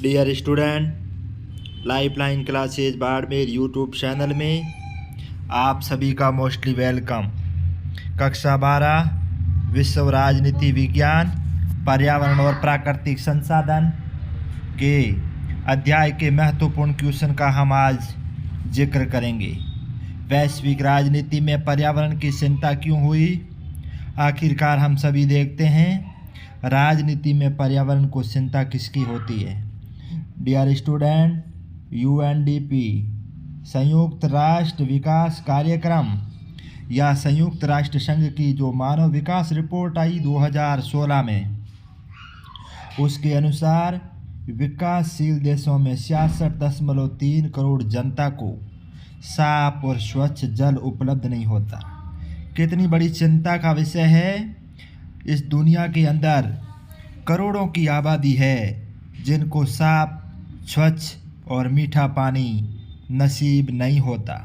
Dear student, lifeline classes Barmer YouTube channel में आप सभी का मोस्टली वेलकम। कक्षा 12 विश्व राजनीति विज्ञान पर्यावरण और प्राकृतिक संसाधन के अध्याय के महत्वपूर्ण क्वेश्चन का हम आज जिक्र करेंगे। वैश्विक राजनीति में पर्यावरण की चिंता क्यों हुई? आखिरकार हम सभी देखते हैं राजनीति में पर्यावरण को चिंता किसकी होती है। डियर स्टूडेंट, यूएनडीपी संयुक्त राष्ट्र विकास कार्यक्रम या संयुक्त राष्ट्र संघ की जो मानव विकास रिपोर्ट आई 2016 में, उसके अनुसार विकासशील देशों में 66.3 करोड़ जनता को साफ और स्वच्छ जल उपलब्ध नहीं होता। कितनी बड़ी चिंता का विषय है। इस दुनिया के अंदर करोड़ों की आबादी है जिनको साफ, स्वच्छ और मीठा पानी नसीब नहीं होता।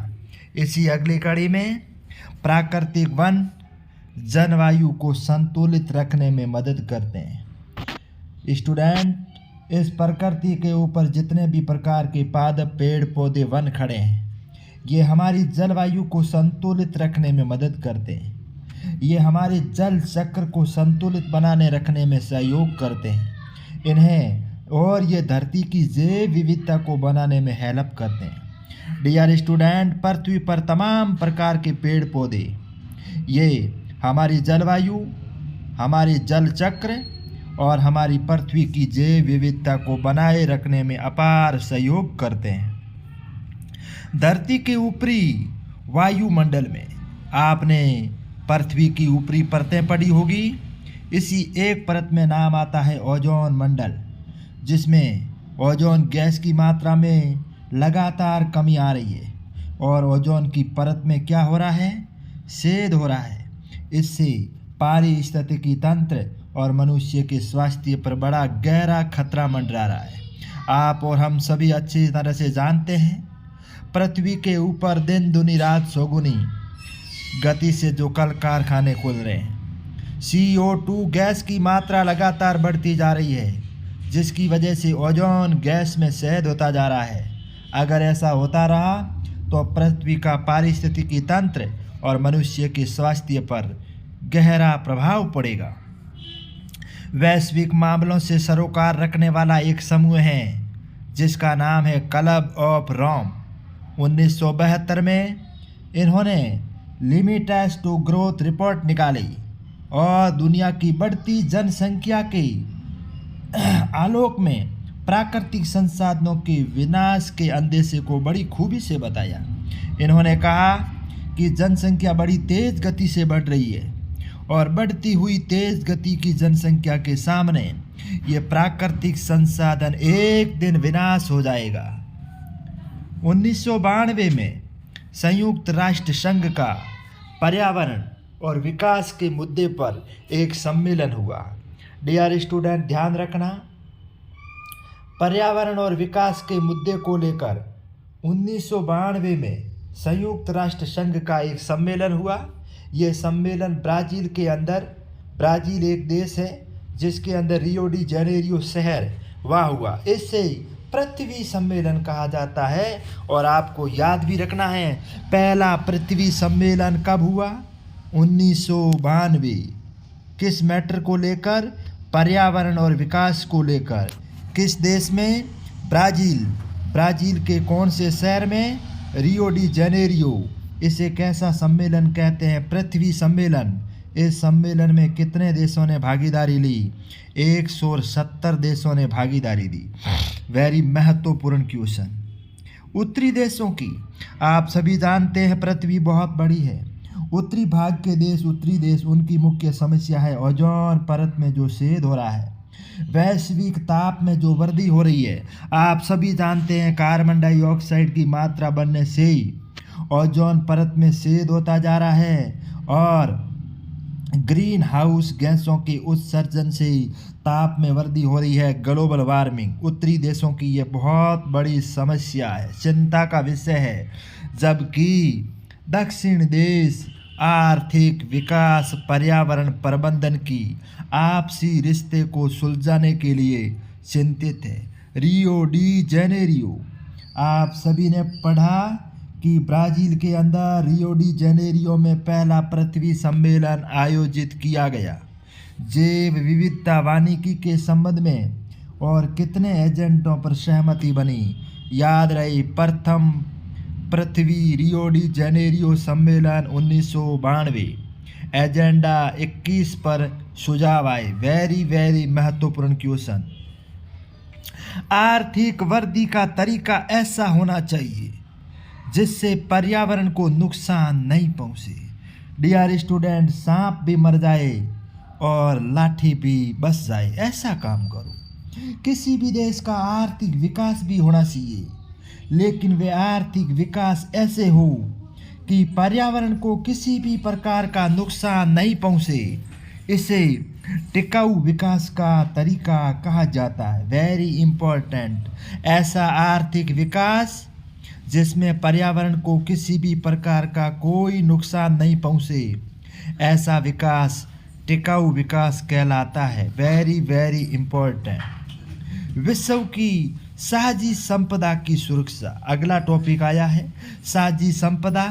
इसी अगली कड़ी में प्राकृतिक वन जलवायु को संतुलित रखने में मदद करते हैं। स्टूडेंट, इस प्रकृति के ऊपर जितने भी प्रकार के पादप, पेड़ पौधे, वन खड़े हैं, ये हमारी जलवायु को संतुलित रखने में मदद करते हैं। ये हमारे जल चक्र को संतुलित बनाने रखने में सहयोग करते हैं और ये धरती की जैव विविधता को बनाने में हेल्प करते हैं। डियर स्टूडेंट, पृथ्वी पर तमाम प्रकार के पेड़ पौधे ये हमारी जलवायु, हमारे जल चक्र और हमारी पृथ्वी की जैव विविधता को बनाए रखने में अपार सहयोग करते हैं। धरती के ऊपरी वायुमंडल में आपने पृथ्वी की ऊपरी परतें पड़ी होगी। इसी एक परत में नाम आता है ओजोन मंडल, जिसमें ओजोन गैस की मात्रा में लगातार कमी आ रही है और ओजोन की परत में क्या हो रहा है? छेद हो रहा है। इससे पारिस्थितिकी तंत्र और मनुष्य के स्वास्थ्य पर बड़ा गहरा खतरा मंडरा रहा है। आप और हम सभी अच्छी तरह से जानते हैं, पृथ्वी के ऊपर दिन दुनी रात चौगुनी गति से जो कल कारखाने खुल रहे हैं, CO2 गैस की मात्रा लगातार बढ़ती जा रही है, जिसकी वजह से ओजोन गैस में छेद होता जा रहा है। अगर ऐसा होता रहा तो पृथ्वी का पारिस्थितिकी तंत्र और मनुष्य के स्वास्थ्य पर गहरा प्रभाव पड़ेगा। वैश्विक मामलों से सरोकार रखने वाला एक समूह है जिसका नाम है क्लब ऑफ रोम। 1972 में इन्होंने लिमिट्स टू ग्रोथ रिपोर्ट निकाली और दुनिया की बढ़ती जनसंख्या के आलोक में प्राकृतिक संसाधनों के विनाश के अंदेशे को बड़ी खूबी से बताया। इन्होंने कहा कि जनसंख्या बड़ी तेज गति से बढ़ रही है और बढ़ती हुई तेज गति की जनसंख्या के सामने ये प्राकृतिक संसाधन एक दिन विनाश हो जाएगा। 1992 में संयुक्त राष्ट्र संघ का पर्यावरण और विकास के मुद्दे पर एक सम्मेलन हुआ। डियर स्टूडेंट, ध्यान रखना, पर्यावरण और विकास के मुद्दे को लेकर 1992 में संयुक्त राष्ट्र संघ का एक सम्मेलन हुआ। ये सम्मेलन ब्राज़ील के अंदर, ब्राज़ील एक देश है जिसके अंदर रियो डी जेनेरियो शहर वहाँ हुआ। इससे पृथ्वी सम्मेलन कहा जाता है। और आपको याद भी रखना है, पहला पृथ्वी सम्मेलन कब हुआ? 1992। किस मैटर को लेकर? पर्यावरण और विकास को लेकर। किस देश में? ब्राज़ील। ब्राज़ील के कौन से शहर में? Rio de Janeiro. इसे कैसा सम्मेलन कहते हैं? पृथ्वी सम्मेलन। इस सम्मेलन में कितने देशों ने भागीदारी ली? 170 देशों ने भागीदारी दी। वेरी महत्वपूर्ण क्वेश्चन। उत्तरी देशों की, आप सभी जानते हैं पृथ्वी बहुत बड़ी है। उत्तरी भाग के देश, उत्तरी देश, उनकी मुख्य समस्या है ओजोन परत में जो छेद हो रहा है, वैश्विक ताप में जो वृद्धि हो रही है। आप सभी जानते हैं कार्बन डाइऑक्साइड की मात्रा बढ़ने से ही ओजोन परत में छेद होता जा रहा है और ग्रीन हाउस गैसों के उत्सर्जन से ताप में वृद्धि हो रही है, ग्लोबल वार्मिंग। उत्तरी देशों की ये बहुत बड़ी समस्या है, चिंता का विषय है। जबकि दक्षिण देश आर्थिक विकास, पर्यावरण प्रबंधन की आपसी रिश्ते को सुलझाने के लिए चिंतित है। Rio de Janeiro. आप सभी ने पढ़ा कि ब्राज़ील के अंदर रियो डी जेनेरियो में पहला पृथ्वी सम्मेलन आयोजित किया गया जैव विविधता वानिकी के संबंध में, और कितने एजेंटों पर सहमति बनी। याद रहे, प्रथम पृथ्वी रियो डी जेनेरियो सम्मेलन 1992। एजेंडा 21 पर सुझाव आए। वेरी महत्वपूर्ण क्वेश्चन। आर्थिक वृद्धि का तरीका ऐसा होना चाहिए जिससे पर्यावरण को नुकसान नहीं पहुंचे। डियर स्टूडेंट, सांप भी मर जाए और लाठी भी बच जाए, ऐसा काम करो। किसी भी देश का आर्थिक विकास भी होना चाहिए, लेकिन वे आर्थिक विकास ऐसे हो कि पर्यावरण को किसी भी प्रकार का नुकसान नहीं पहुंचे। इसे टिकाऊ विकास का तरीका कहा जाता है। Very important. ऐसा आर्थिक विकास जिसमें पर्यावरण को किसी भी प्रकार का कोई नुकसान नहीं पहुंचे, ऐसा विकास टिकाऊ विकास कहलाता है। Very important. विश्व की साझी संपदा की सुरक्षा। अगला टॉपिक आया है। साझी संपदा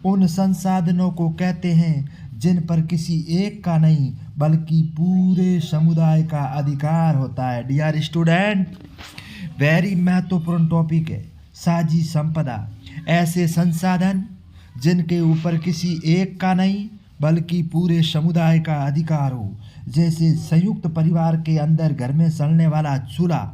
उन संसाधनों को कहते हैं जिन पर किसी एक का नहीं बल्कि पूरे समुदाय का अधिकार होता है। डियर स्टूडेंट, वेरी महत्वपूर्ण टॉपिक है साझी संपदा। ऐसे संसाधन जिनके ऊपर किसी एक का नहीं बल्कि पूरे समुदाय का अधिकार हो, जैसे संयुक्त परिवार के अंदर घर में सड़ने वाला चूल्हा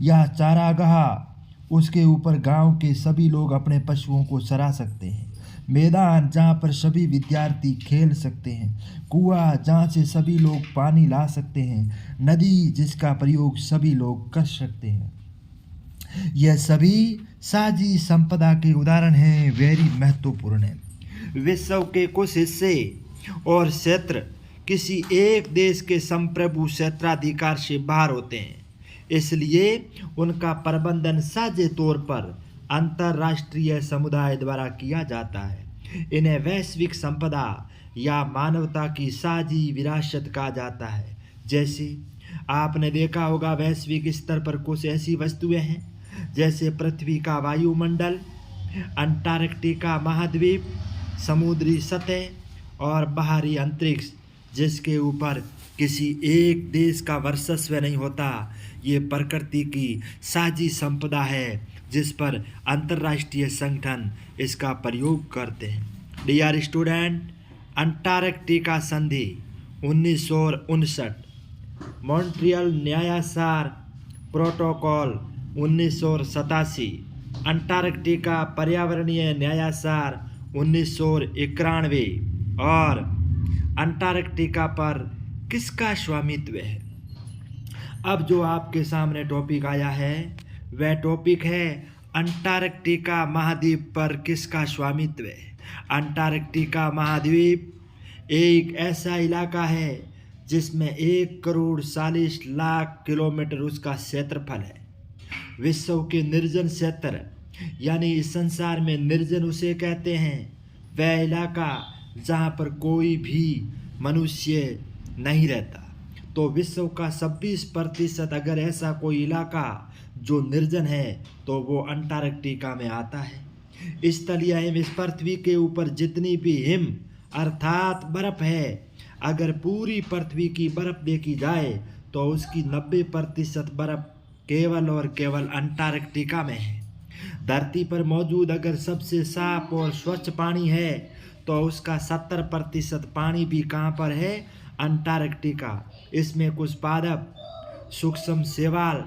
या चारागाह, उसके ऊपर गांव के सभी लोग अपने पशुओं को चरा सकते हैं। मैदान जहां पर सभी विद्यार्थी खेल सकते हैं। कुआं जहां से सभी लोग पानी ला सकते हैं। नदी जिसका प्रयोग सभी लोग कर सकते हैं। यह सभी साझी संपदा के उदाहरण हैं। वेरी महत्वपूर्ण है। विश्व के कुछ हिस्से और क्षेत्र किसी एक देश के संप्रभु क्षेत्राधिकार से बाहर होते हैं, इसलिए उनका प्रबंधन साझे तौर पर अंतर्राष्ट्रीय समुदाय द्वारा किया जाता है। इन्हें वैश्विक संपदा या मानवता की साझी विरासत कहा जाता है। जैसे आपने देखा होगा, वैश्विक स्तर पर कुछ ऐसी वस्तुएं हैं जैसे पृथ्वी का वायुमंडल, अंटार्कटिका महाद्वीप, समुद्री सतह और बाहरी अंतरिक्ष, जिसके ऊपर किसी एक देश का वर्चस्व नहीं होता। ये प्रकृति की साझी संपदा है जिस पर अंतर्राष्ट्रीय संगठन इसका प्रयोग करते हैं। डियर स्टूडेंट, अंटार्कटिका संधि 1959, मॉन्ट्रियल न्यायासार प्रोटोकॉल 1987, अंटार्कटिका पर्यावरणीय न्यायासार 1991 और अंटार्कटिका पर किसका स्वामित्व है। अब जो आपके सामने टॉपिक आया है वह टॉपिक है अंटार्कटिका महाद्वीप पर किसका स्वामित्व है। अंटार्कटिका महाद्वीप एक ऐसा इलाका है जिसमें 1,40,40,00,000 किलोमीटर उसका क्षेत्रफल है। विश्व के निर्जन क्षेत्र यानी इस संसार में निर्जन उसे कहते हैं, वह इलाका जहाँ पर कोई भी मनुष्य नहीं रहता। तो विश्व का 26% अगर ऐसा कोई इलाका जो निर्जन है तो वो अंटार्कटिका में आता है। स्थलीय हिम, इस पृथ्वी के ऊपर जितनी भी हिम अर्थात बर्फ है, अगर पूरी पृथ्वी की बर्फ देखी जाए तो उसकी 90% बर्फ केवल और केवल अंटार्कटिका में है। धरती पर मौजूद अगर सबसे साफ और स्वच्छ पानी है तो उसका 70% पानी भी कहाँ पर है? अंटार्कटिका। इसमें कुछ पादप, सूक्ष्म शैवाल,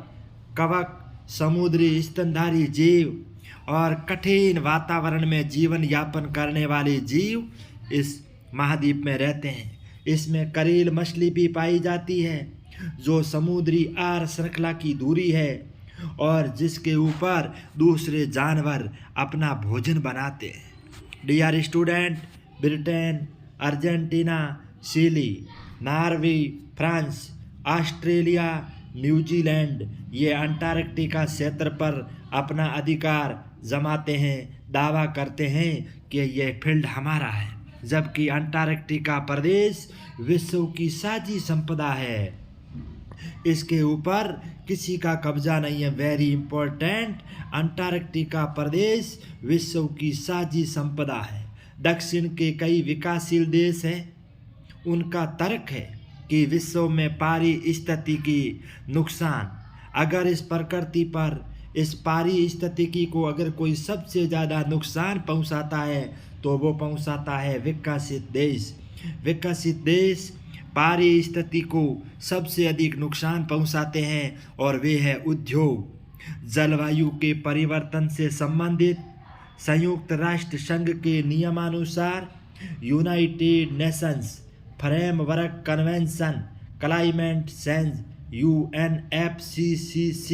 कवक, समुद्री स्तनधारी जीव और कठिन वातावरण में जीवन यापन करने वाले जीव इस महाद्वीप में रहते हैं। इसमें करील मछली भी पाई जाती है जो समुद्री आहार श्रृंखला की दूरी है और जिसके ऊपर दूसरे जानवर अपना भोजन बनाते हैं। Dear student, Britain, Argentina, Chile, Norway, France, Australia, New Zealand ये अंटार्कटिका क्षेत्र पर अपना अधिकार जमाते हैं, दावा करते हैं कि यह फील्ड हमारा है, जबकि अंटार्कटिका प्रदेश विश्व की साझी संपदा है। इसके ऊपर किसी का कब्जा नहीं है। वेरी इंपॉर्टेंट, अंटार्कटिका प्रदेश विश्व की साझी संपदा है। दक्षिण के कई विकासशील देश हैं, उनका तर्क है कि विश्व में पारिस्थितिकी नुकसान, अगर इस प्रकृति पर इस पारिस्थितिकी को अगर कोई सबसे ज़्यादा नुकसान पहुंचाता है तो वो पहुंचाता है विकसित देश। विकसित देश पारिस्थितिकी को सबसे अधिक नुकसान पहुंचाते हैं और वे है उद्योग। जलवायु के परिवर्तन से संबंधित संयुक्त राष्ट्र संघ के नियमानुसार United Nations framework convention climate change UNFCCC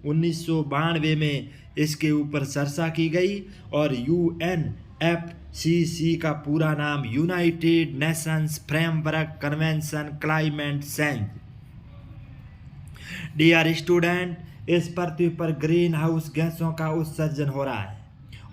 1992 में इसके ऊपर चर्चा की गई और UNFCCC का पूरा नाम United Nations framework convention climate change. Dear student, इस पृथ्वी पर ग्रीन हाउस गैसों का उत्सर्जन हो रहा है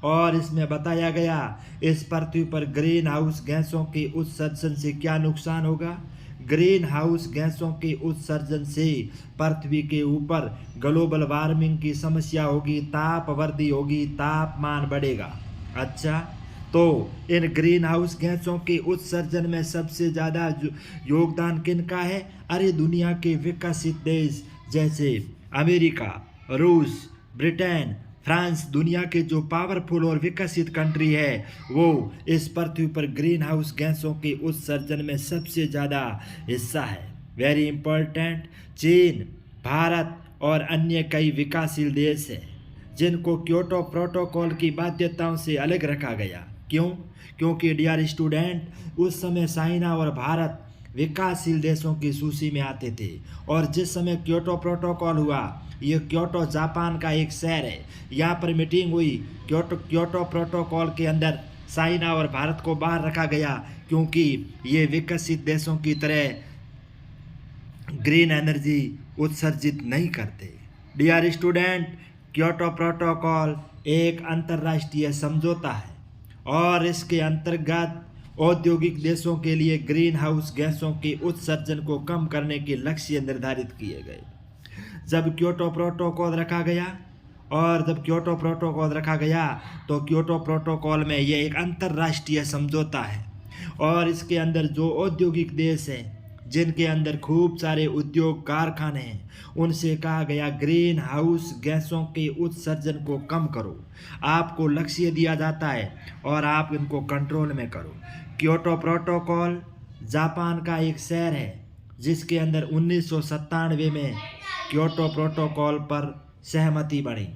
और इसमें बताया गया इस पृथ्वी पर ग्रीन हाउस गैसों के उत्सर्जन से क्या नुकसान होगा। ग्रीन हाउस गैसों के उत्सर्जन से पृथ्वी के ऊपर ग्लोबल वार्मिंग की समस्या होगी, ताप वृद्धि होगी, तापमान बढ़ेगा। अच्छा, तो इन ग्रीन हाउस गैसों के उत्सर्जन में सबसे ज़्यादा योगदान किनका है? अरे दुनिया के विकसित देश जैसे अमेरिका, रूस, ब्रिटेन, फ्रांस, दुनिया के जो पावरफुल और विकसित कंट्री है वो इस पृथ्वी पर ग्रीन हाउस गैसों के उत्सर्जन में सबसे ज़्यादा हिस्सा है। वेरी इंपॉर्टेंट, चीन, भारत और अन्य कई विकासशील देश हैं जिनको क्योटो प्रोटोकॉल की बाध्यताओं से अलग रखा गया। क्यों? क्योंकि डियर स्टूडेंट, उस समय चाइना और भारत विकासशील देशों की सूची में आते थे और जिस समय क्योटो प्रोटोकॉल हुआ, ये क्योटो जापान का एक शहर है, यहाँ पर मीटिंग हुई, क्योटो प्रोटोकॉल के अंदर चाइना और भारत को बाहर रखा गया क्योंकि ये विकसित देशों की तरह ग्रीन एनर्जी उत्सर्जित नहीं करते। डियर स्टूडेंट, क्योटो प्रोटोकॉल एक अंतर्राष्ट्रीय समझौता है और इसके अंतर्गत औद्योगिक देशों के लिए ग्रीन हाउस गैसों के उत्सर्जन को कम करने के लक्ष्य निर्धारित किए गए। जब क्योटो प्रोटोकॉल रखा गया तो क्योटो प्रोटोकॉल में ये एक अंतर्राष्ट्रीय समझौता है और इसके अंदर जो औद्योगिक देश हैं जिनके अंदर खूब सारे उद्योग कारखाने हैं, उनसे कहा गया ग्रीन हाउस गैसों के उत्सर्जन को कम करो। आपको लक्ष्य दिया जाता है और आप इनको कंट्रोल में करो। क्योटो प्रोटोकॉल जापान का एक शहर है जिसके अंदर 1997 में क्योटो प्रोटोकॉल पर सहमति बनी।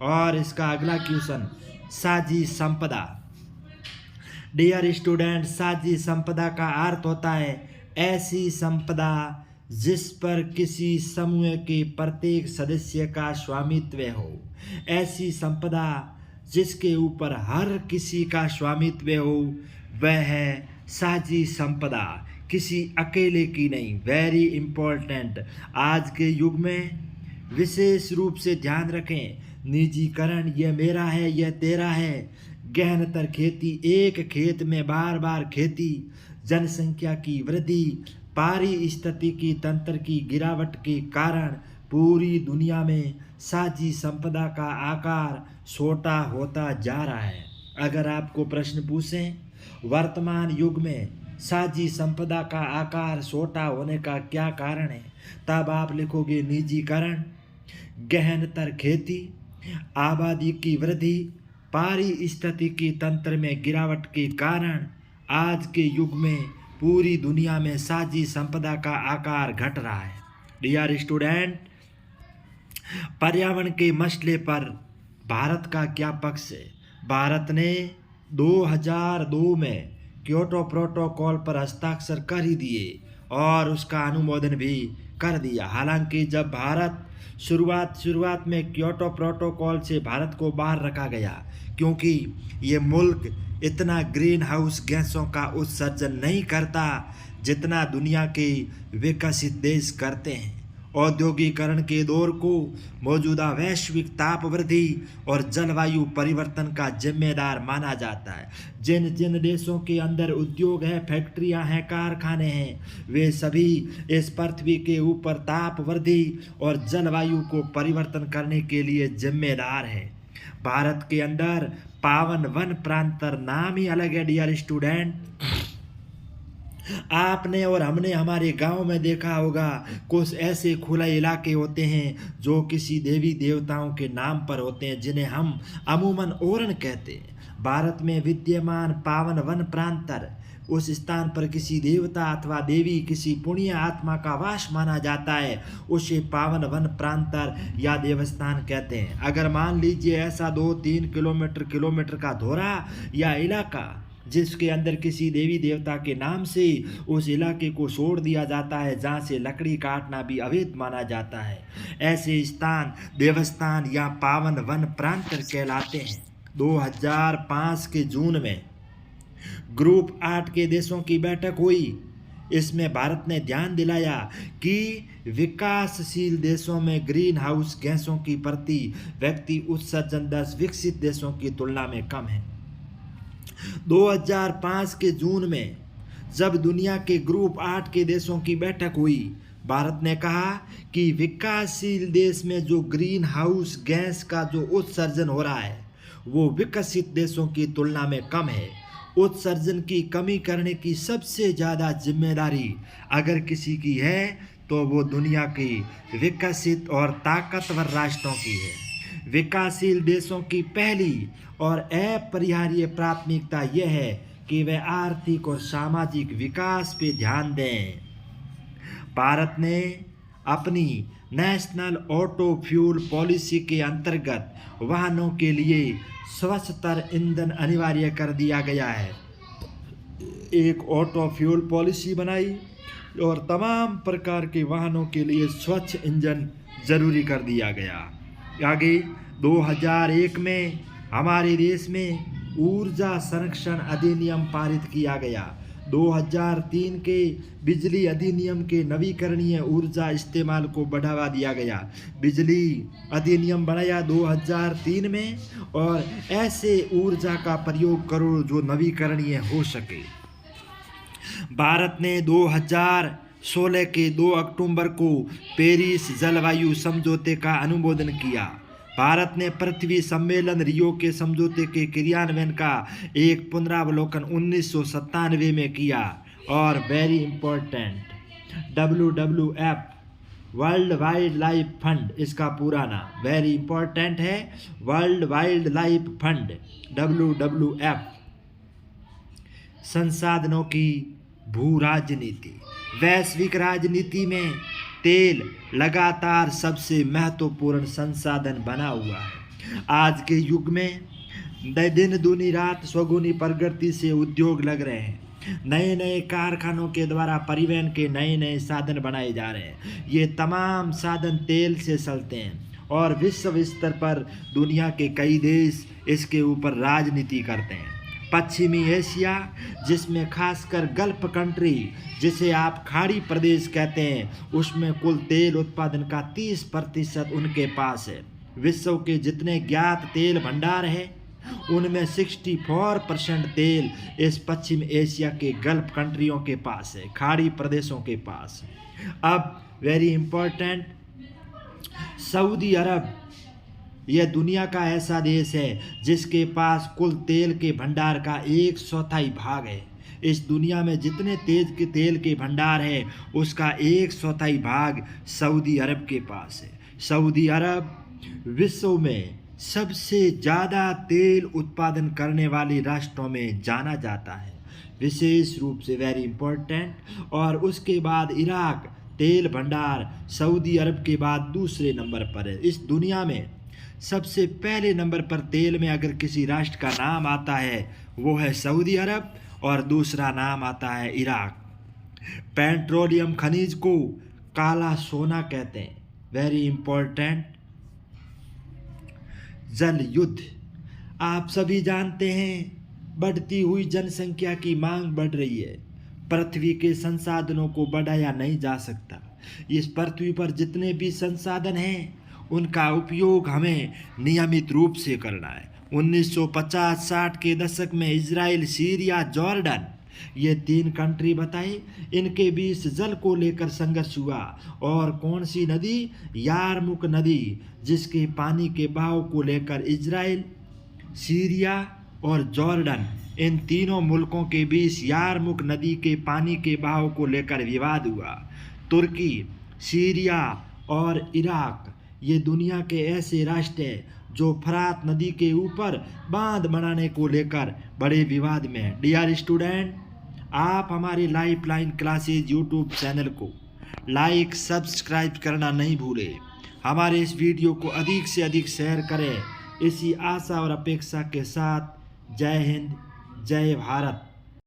और इसका अगला क्वेश्चन, साझी संपदा। डियर स्टूडेंट, साझी संपदा का अर्थ होता है ऐसी संपदा जिस पर किसी समूह के प्रत्येक सदस्य का स्वामित्व हो। ऐसी संपदा जिसके ऊपर हर किसी का स्वामित्व हो वह है साझी संपदा, किसी अकेले की नहीं। वेरी इंपॉर्टेंट, आज के युग में विशेष रूप से ध्यान रखें, निजीकरण, यह मेरा है यह तेरा है, गहनतर खेती, एक खेत में बार बार खेती, जनसंख्या की वृद्धि, पारिस्थितिकी तंत्र की गिरावट के कारण पूरी दुनिया में साझी संपदा का आकार छोटा होता जा रहा है। अगर आपको प्रश्न पूछें वर्तमान युग में साझी संपदा का आकार छोटा होने का क्या कारण है, तब आप लिखोगे निजीकरण, गहनतर खेती, आबादी की वृद्धि, पारिस्थितिकी तंत्र में गिरावट के कारण आज के युग में पूरी दुनिया में साझी संपदा का आकार घट रहा है। डियर स्टूडेंट, पर्यावरण के मसले पर भारत का क्या पक्ष है? भारत ने 2002 में क्योटो प्रोटोकॉल पर हस्ताक्षर कर ही दिए और उसका अनुमोदन भी कर दिया। हालांकि जब भारत शुरुआत में क्योटो प्रोटोकॉल से भारत को बाहर रखा गया क्योंकि ये मुल्क इतना ग्रीन हाउस गैसों का उत्सर्जन नहीं करता जितना दुनिया के विकसित देश करते हैं औद्योगिकरण के दौर को मौजूदा वैश्विक ताप वृद्धि और जलवायु परिवर्तन का जिम्मेदार माना जाता है। जिन जिन देशों के अंदर उद्योग है, फैक्ट्रियां हैं, कारखाने हैं, वे सभी इस पृथ्वी के ऊपर ताप वृद्धि और जलवायु को परिवर्तन करने के लिए जिम्मेदार है। भारत के अंदर पावन वन प्रांतर नाम ही अलग है डियर स्टूडेंट। आपने और हमने हमारे गांव में देखा होगा, कुछ ऐसे खुले इलाके होते हैं जो किसी देवी देवताओं के नाम पर होते हैं, जिन्हें हम अमूमन ओरण कहते हैं। भारत में विद्यमान पावन वन प्रांतर उस स्थान पर किसी देवता अथवा देवी, किसी पुण्य आत्मा का वास माना जाता है, उसे पावन वन प्रांतर या देवस्थान कहते हैं। अगर मान लीजिए ऐसा 2-3 किलोमीटर का धोरा या इलाका जिसके अंदर किसी देवी देवता के नाम से उस इलाके को छोड़ दिया जाता है, जहाँ से लकड़ी काटना भी अवैध माना जाता है, ऐसे स्थान देवस्थान या पावन वन प्रांतर कहलाते हैं। 2005 के जून में ग्रुप 8 के देशों की बैठक हुई। इसमें भारत ने ध्यान दिलाया कि विकासशील देशों में ग्रीन हाउस गैसों की प्रति व्यक्ति उत्सर्जन दर विकसित देशों की तुलना में कम है। 2005 के जून में जब दुनिया के ग्रुप 8 के देशों की बैठक हुई, भारत ने कहा कि विकासशील देश में जो ग्रीन हाउस गैस का जो उत्सर्जन हो रहा है वो विकसित देशों की तुलना में कम है। उत्सर्जन की कमी करने की सबसे ज़्यादा जिम्मेदारी अगर किसी की है तो वो दुनिया के विकसित और ताकतवर राष्ट्रों की है। विकासशील देशों की पहली और अपरिहार्य प्राथमिकता यह है कि वे आर्थिक और सामाजिक विकास पे ध्यान दें। भारत ने अपनी नेशनल ऑटो फ्यूल पॉलिसी के अंतर्गत वाहनों के लिए स्वच्छतर ईंधन अनिवार्य कर दिया गया है। एक ऑटो फ्यूल पॉलिसी बनाई और तमाम प्रकार के वाहनों के लिए स्वच्छ ईंधन जरूरी कर दिया गया। आगे 2001 में हमारे देश में ऊर्जा संरक्षण अधिनियम पारित किया गया। 2003 के बिजली अधिनियम के नवीकरणीय ऊर्जा इस्तेमाल को बढ़ावा दिया गया। बिजली अधिनियम बनाया 2003 में और ऐसे ऊर्जा का प्रयोग करो जो नवीकरणीय हो सके। भारत ने 2016 के 2 अक्टूबर को पेरिस जलवायु समझौते का अनुमोदन किया। भारत ने पृथ्वी सम्मेलन रियो के समझौते के क्रियान्वयन का एक पुनरावलोकन 1997 में किया। और very important WWF world wild life fund, इसका पूरा नाम वेरी इंपॉर्टेंट है, world wild life fund WWF संसाधनों की भू राजनीति। वैश्विक राजनीति में तेल लगातार सबसे महत्वपूर्ण संसाधन बना हुआ है। आज के युग में दिन दूनी रात स्वगुनी प्रगति से उद्योग लग रहे हैं। नए नए कारखानों के द्वारा परिवहन के नए नए साधन बनाए जा रहे हैं। ये तमाम साधन तेल से चलते हैं और विश्व स्तर पर दुनिया के कई देश इसके ऊपर राजनीति करते हैं। पश्चिमी एशिया, जिसमें खासकर गल्फ कंट्री जिसे आप खाड़ी प्रदेश कहते हैं, उसमें कुल तेल उत्पादन का 30% उनके पास है। विश्व के जितने ज्ञात तेल भंडार हैं उनमें 64% तेल इस पश्चिम एशिया के गल्फ कंट्रियों के पास है, खाड़ी प्रदेशों के पास। अब वेरी इंपॉर्टेंट, सऊदी अरब यह दुनिया का ऐसा देश है जिसके पास कुल तेल के भंडार का 1/4 भाग है। इस दुनिया में जितने तेल के भंडार है उसका 1/4 भाग सऊदी अरब के पास है। सऊदी अरब विश्व में सबसे ज़्यादा तेल उत्पादन करने वाले राष्ट्रों में जाना जाता है, विशेष रूप से वेरी इंपॉर्टेंट। और उसके बाद इराक तेल भंडार सऊदी अरब के बाद दूसरे नंबर पर है। इस दुनिया में सबसे पहले नंबर पर तेल में अगर किसी राष्ट्र का नाम आता है वो है सऊदी अरब और दूसरा नाम आता है इराक। पेट्रोलियम खनिज को काला सोना कहते हैं, वेरी इंपॉर्टेंट। जल युद्ध, आप सभी जानते हैं बढ़ती हुई जनसंख्या की मांग बढ़ रही है। पृथ्वी के संसाधनों को बढ़ाया नहीं जा सकता। इस पृथ्वी पर जितने भी संसाधन हैं उनका उपयोग हमें नियमित रूप से करना है। 1950-60 के दशक में इजराइल, सीरिया, जॉर्डन, ये 3 कंट्री बताए, इनके बीच जल को लेकर संघर्ष हुआ। और कौन सी नदी? यारमुक नदी, जिसके पानी के बहाव को लेकर इजराइल, सीरिया और जॉर्डन, इन तीनों मुल्कों के बीच यारमुक नदी के पानी के बहाव को लेकर विवाद हुआ। तुर्की, सीरिया और इराक, ये दुनिया के ऐसे राष्ट्र हैं जो फरात नदी के ऊपर बांध बनाने को लेकर बड़े विवाद में हैं। डियर स्टूडेंट, आप हमारे लाइफलाइन क्लासेज यूट्यूब चैनल को लाइक, सब्सक्राइब करना नहीं भूलें। हमारे इस वीडियो को अधिक से अधिक शेयर करें। इसी आशा और अपेक्षा के साथ जय हिंद, जय भारत।